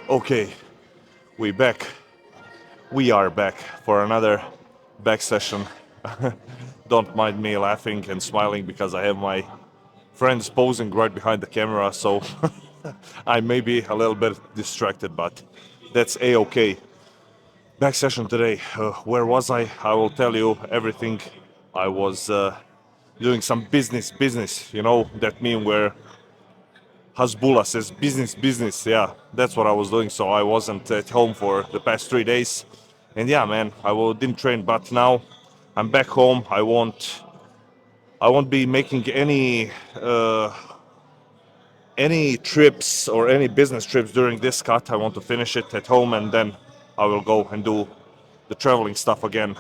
Okay, we back. We are back for another back session. Don't mind me laughing and smiling because I have my friends posing right behind the camera, so I may be a little bit distracted, but that's a-okay. Back session today. Where was I? I will tell you everything. I was doing some business. You know that meme where Hasbullah says business. Yeah, that's what I was doing. So I wasn't at home for the past 3 days, and yeah, man, didn't train. But now I'm back home. I won't be making any trips or any business trips during this cut. I want to finish it at home, and then I will go and do the traveling stuff again.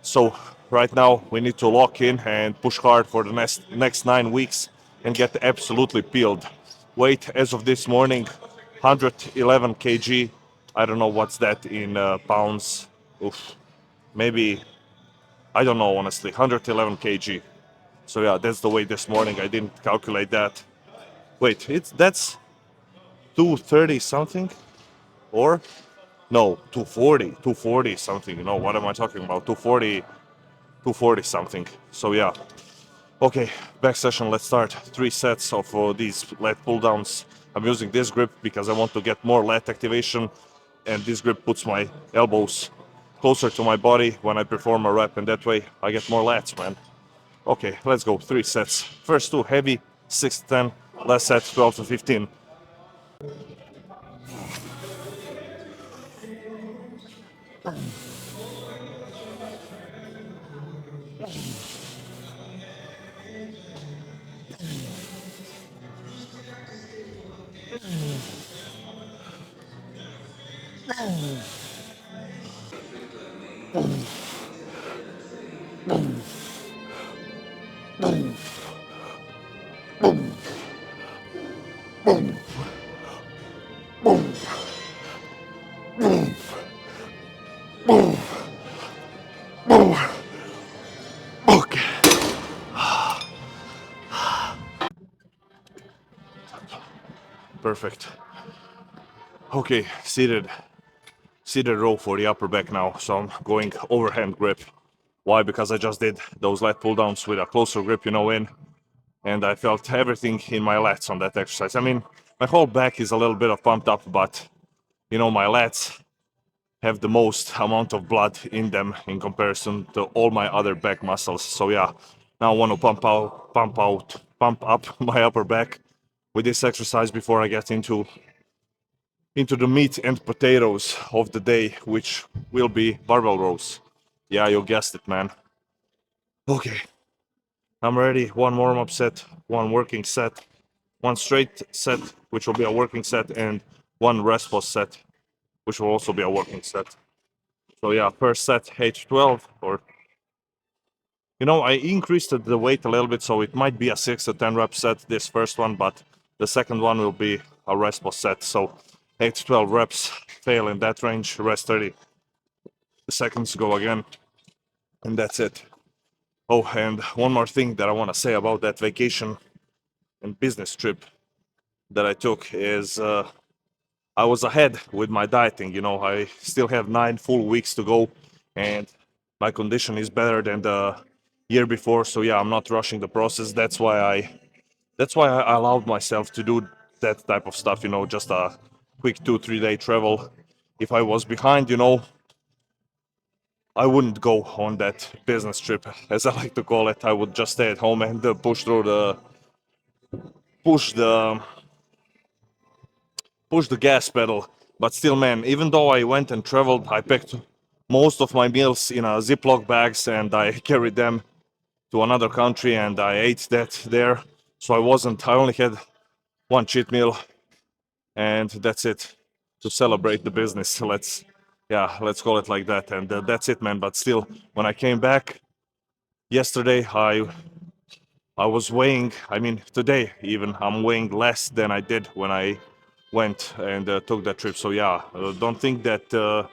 So right now we need to lock in and push hard for the next 9 weeks and get absolutely peeled. Weight as of this morning, 111 kg. I don't know what's that in pounds. Oof, maybe I don't know honestly. 111 kg. So yeah, that's the weight this morning. I didn't calculate that. Wait, that's 230 something, or no, 240 something. You know what am I talking about? 240 something. So yeah. Okay, back session, let's start. 3 sets of these lat pull downs. I'm using this grip because I want to get more lat activation, and this grip puts my elbows closer to my body when I perform a rep, and that way I get more lats, man. Okay, let's go. 3 sets. First two heavy, 6 to 10. Last set, 12 to 15. Okay, perfect. Okay, seated row for the upper back now. So I'm going overhand grip. Why? Because I just did those lat pull downs with a closer grip, in, and I felt everything in my lats on that exercise. I mean, my whole back is a little bit of pumped up, but my lats have the most amount of blood in them in comparison to all my other back muscles. So yeah, now I want to pump up my upper back with this exercise before I get into the meat and potatoes of the day, which will be barbell rows. Yeah, you guessed it, man. Okay, I'm ready. One warm-up set, one working set, one straight set, which will be a working set, and one rest pause set, which will also be a working set. So yeah, first set, 8 to 12, or I increased the weight a little bit, so it might be a 6 to 10 rep set, this first one, but the second one will be a rest pause set. So 8 to 12 reps, fail in that range, rest 30 seconds, go again, and that's it. Oh, and one more thing that I want to say about that vacation and business trip that I took is I was ahead with my dieting. I still have 9 full weeks to go, and my condition is better than the year before. So yeah, I'm not rushing the process. That's why I allowed myself to do that type of stuff. Just a quick 2-3 day travel. If I was behind, I wouldn't go on that business trip, as I like to call it. I would just stay at home and push the push the gas pedal. But still, man, even though I went and traveled, I packed most of my meals in a Ziploc bags and I carried them to another country and I ate that there. So I only had one cheat meal and that's it to celebrate the business. Let's call it like that. And that's it, man. But still, when I came back yesterday, I was weighing, I mean, today even, I'm weighing less than I did when I went and took that trip. So yeah, don't think that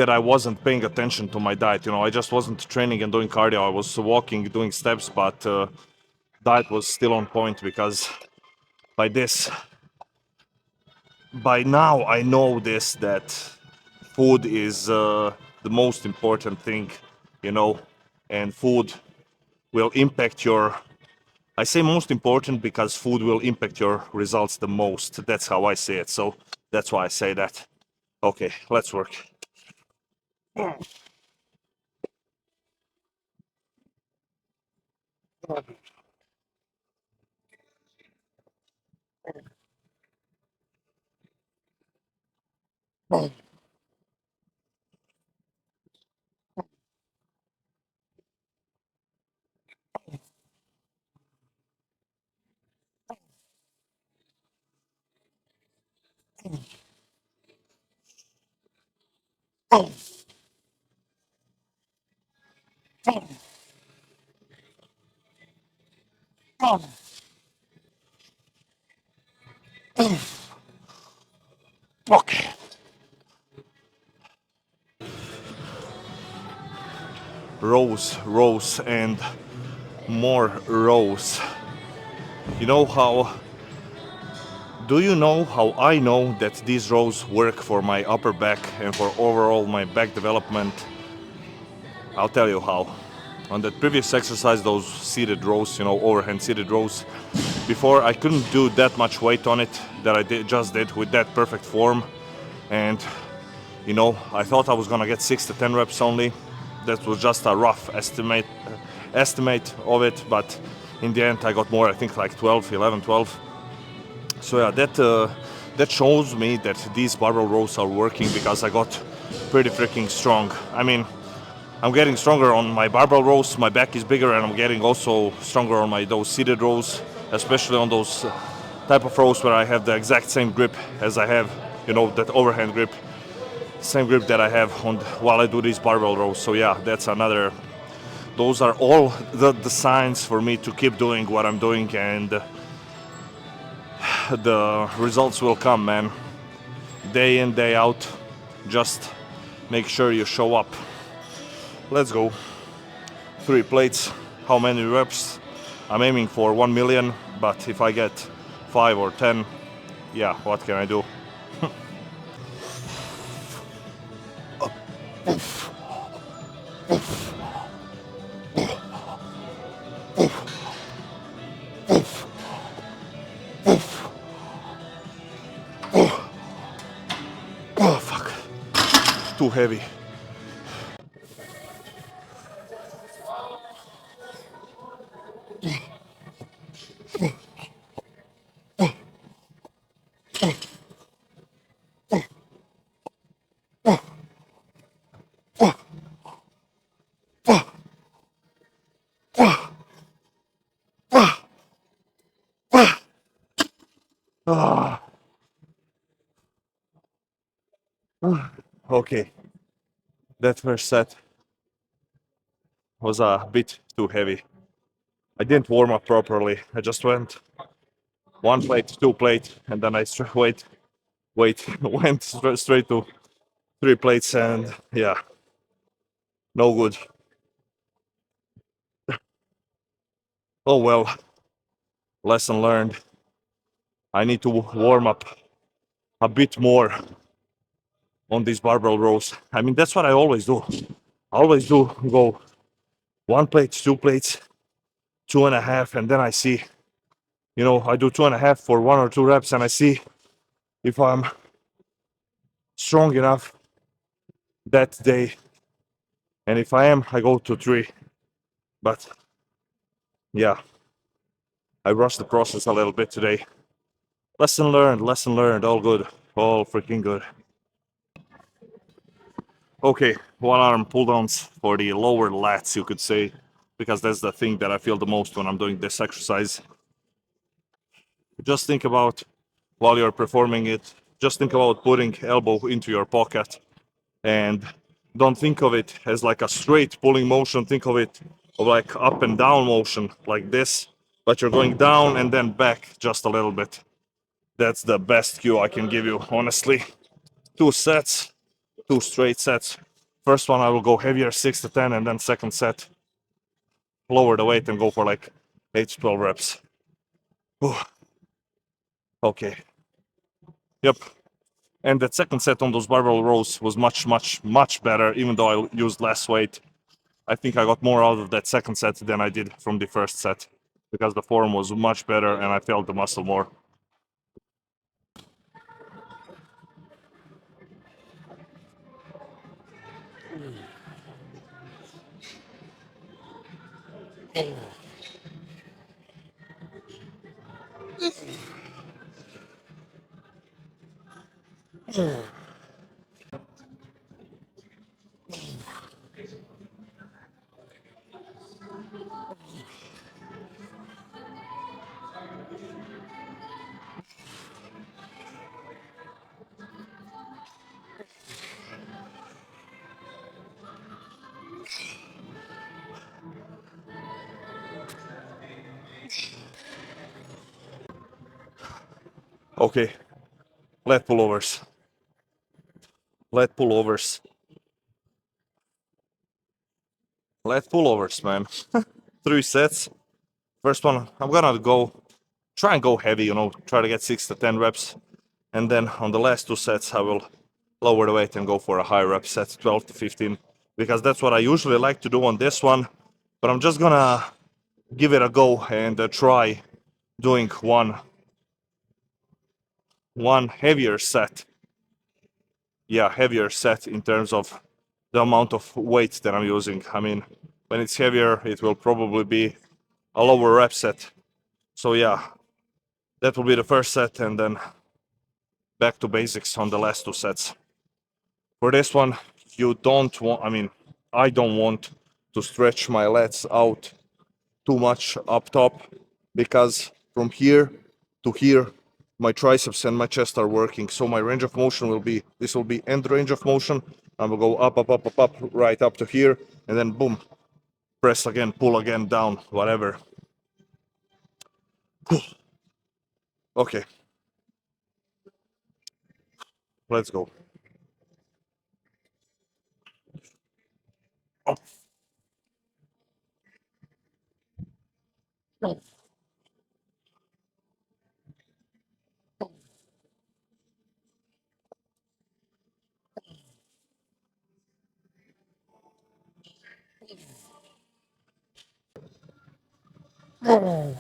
I wasn't paying attention to my diet. I just wasn't training and doing cardio. I was walking, doing steps, but diet was still on point because by this by now I know this, that food is the most important thing, you know, and food will impact your. I say most important because food will impact your results the most. That's how I say it. So that's why I say that. Okay, let's work. Okay. Rows, rows, and more rows. You know how. Do you know how I know that these rows work for my upper back and for overall my back development? I'll tell you how. On that previous exercise, those seated rows, you know, overhand seated rows, before I couldn't do that much weight on it that I just did with that perfect form. And, you know, I thought I was gonna get 6 to 10 reps only. That was just a rough estimate of it, but in the end I got more, I think like 12, 11, 12. So yeah, that shows me that these barbell rows are working because I got pretty freaking strong. I mean, I'm getting stronger on my barbell rows. My back is bigger, and I'm getting also stronger on my those seated rows, especially on those type of rows where I have the exact same grip as I have, you know, that overhand grip, same grip that I have on while I do these barbell rows. So yeah, that's another. Those are all the signs for me to keep doing what I'm doing, and the results will come, man. Day in, day out. Just make sure you show up. Let's go. 3 plates. How many reps? I'm aiming for 1 million, but if I get 5 or 10, yeah, what can I do? Oh, fuck. Too heavy. Okay, that first set was a bit too heavy. I didn't warm up properly. I just went 1 plate, 2 plate, and then I went straight to 3 plates, and yeah, no good. Oh well, lesson learned. I need to warm up a bit more on these barbell rows. I mean, that's what I always do. I always do go 1 plate, 2 plates, 2.5, and then I see, you know, I do 2.5 for 1 or 2 reps, and I see if I'm strong enough that day. And if I am, I go to 3. But yeah, I rushed the process a little bit today. Lesson learned, all good, all freaking good. Okay, 1 arm pull downs for the lower lats, you could say, because that's the thing that I feel the most when I'm doing this exercise. Just think about, while you're performing it, just think about putting elbow into your pocket, and don't think of it as like a straight pulling motion. Think of it of like up and down motion like this, but you're going down and then back just a little bit. That's the best cue I can give you, honestly. 2 sets, 2 straight sets. First one I will go heavier, 6 to 10, and then second set lower the weight and go for like 8 to 12 reps. Whew. Okay. Yep. And that second set on those barbell rows was much better, even though I used less weight. I think I got more out of that second set than I did from the first set because the form was much better and I felt the muscle more. Okay, lat pullovers. Lat pullovers. Lat pullovers, man. 3 sets. First one, I'm gonna try and go heavy, try to get 6 to 10 reps. And then on the last 2 sets, I will lower the weight and go for a high rep set, 12 to 15, because that's what I usually like to do on this one. But I'm just gonna give it a go and try doing one heavier set. Yeah, heavier set in terms of the amount of weight that I'm using. I mean, when it's heavier, it will probably be a lower rep set. So yeah, that will be the first set, and then back to basics on the last 2 sets. For this one, I don't want to stretch my lats out too much up top, because from here to here, my triceps and my chest are working. So my range of motion this will be end range of motion. I will go up, up, up, up, up, right up to here, and then boom, press again, pull again, down, whatever. Okay, let's go. Oh.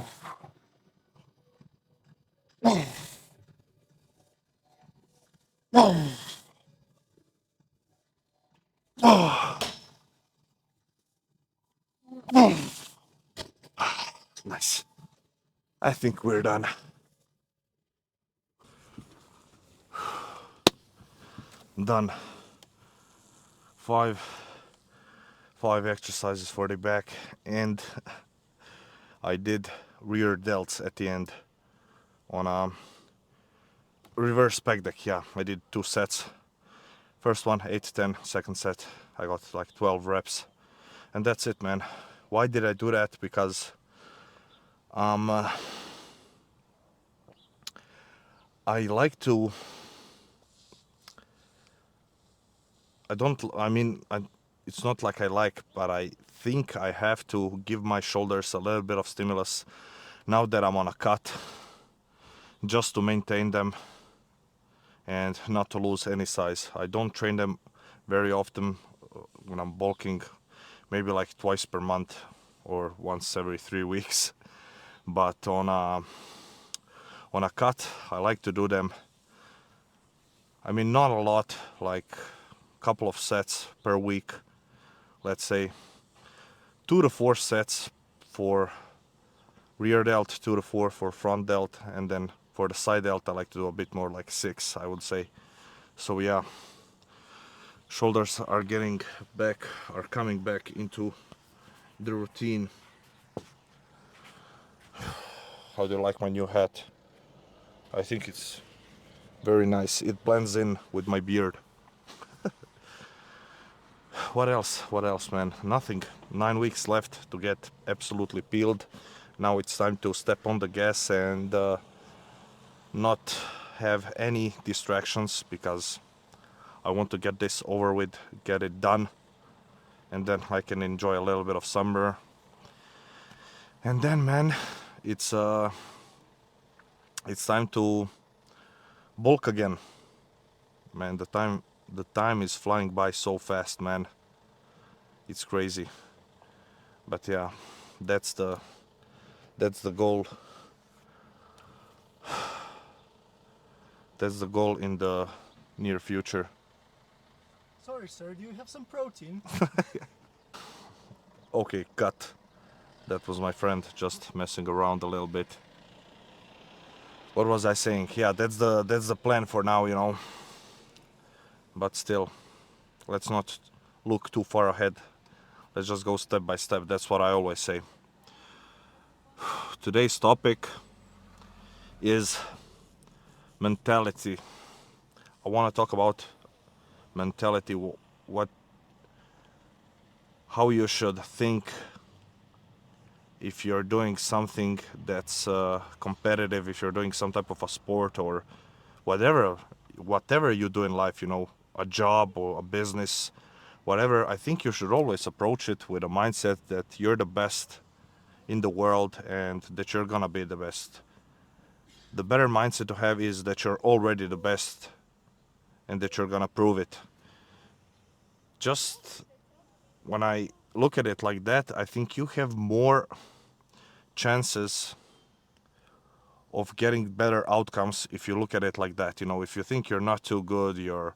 Nice. I think we're done. Done. Five exercises for the back, and I did rear delts at the end on a reverse pec deck. Yeah, I did 2 sets. First one 8 to 10, second set I got like 12 reps, and that's it, man. Why did I do that? Because I like to, it's not like I like, but I think I have to give my shoulders a little bit of stimulus now that I'm on a cut, just to maintain them and not to lose any size. I don't train them very often when I'm bulking, maybe like twice per month or once every 3 weeks. But on a cut, I like to do them. I mean, not a lot, like a couple of sets per week. Let's say 2 to 4 sets for rear delt, 2 to 4 for front delt, and then for the side delt I like to do a bit more, like 6, I would say. So yeah, shoulders are coming back into the routine. How do you like my new hat? I think it's very nice. It blends in with my beard. What else, man? Nothing. 9 weeks left to get absolutely peeled. Now it's time to step on the gas and not have any distractions, because I want to get this over with, get it done, and then I can enjoy a little bit of summer. And then, man, it's time to bulk again. man. The time is flying by so fast, man. It's crazy. But yeah, that's the goal. That's the goal in the near future. Sorry, sir, do you have some protein? Okay, cut. That was my friend just messing around a little bit. What was I saying? Yeah, that's the plan for now, you know. But still, let's not look too far ahead. Let's just go step by step. That's what I always say. Today's topic is mentality. I want to talk about mentality, what how you should think if you're doing something that's competitive, if you're doing some type of a sport or whatever you do in life, you know, a job or a business, whatever. I think you should always approach it with a mindset that you're the best in the world and that you're gonna be the best. The better mindset to have is that you're already the best and that you're gonna prove it. Just when I look at it like that, I think you have more chances of getting better outcomes if you look at it like that. You know, if you think you're not too good, you're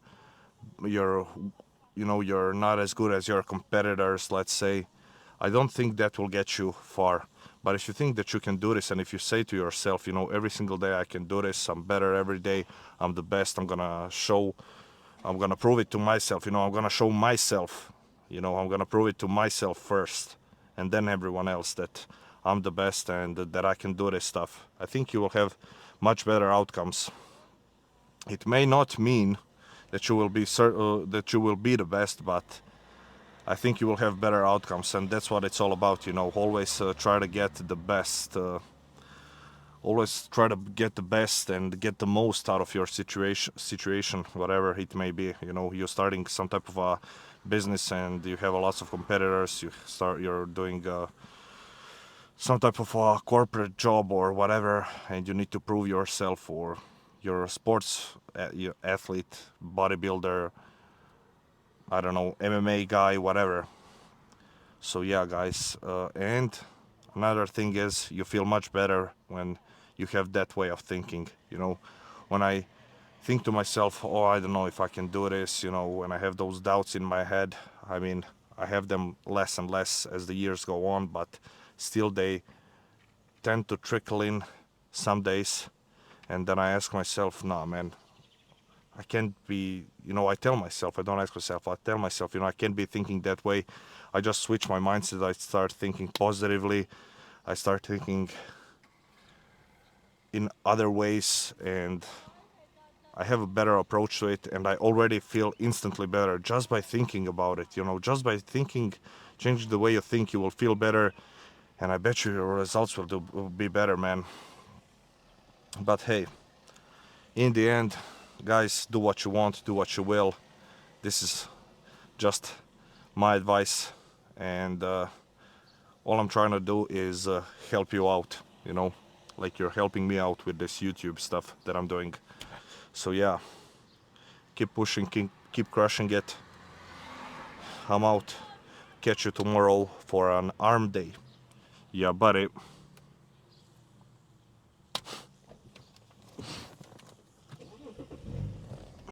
you're not as good as your competitors, let's say, I don't think that will get you far. But if you think that you can do this, and if you say to yourself, you know, every single day I can do this, I'm better every day, I'm the best, I'm gonna prove it to myself, you know, I'm gonna show myself, you know, I'm gonna prove it to myself first, and then everyone else that I'm the best and that I can do this stuff. I think you will have much better outcomes. It may not mean that you will that you will be the best, but I think you will have better outcomes, and that's what it's all about. You know, always try to get the best. Always try to get the best and get the most out of your situation, whatever it may be. You know, you're starting some type of a business and you have a lots of competitors. You're doing some type of a corporate job or whatever, and you need to prove yourself, or you're a sports athlete, bodybuilder, I don't know, MMA guy, whatever. So yeah, guys, and another thing is you feel much better when you have that way of thinking. You know, when I think to myself, oh, I don't know if I can do this, you know, when I have those doubts in my head, I mean, I have them less and less as the years go on, but still they tend to trickle in some days. And then I ask myself, nah, man, I can't be, you know, I tell myself, I don't ask myself, I tell myself, you know, I can't be thinking that way. I just switch my mindset. I start thinking positively. I start thinking in other ways, and I have a better approach to it, and I already feel instantly better just by thinking about it. You know, just by thinking, change the way you think, you will feel better, and I bet you your results will be better, man. But hey, in the end, guys, do what you want, do what you will. This is just my advice, and all I'm trying to do is help you out, you know, like you're helping me out with this YouTube stuff that I'm doing. So yeah, keep pushing, keep crushing it. I'm out. Catch you tomorrow for an arm day. Yeah, buddy.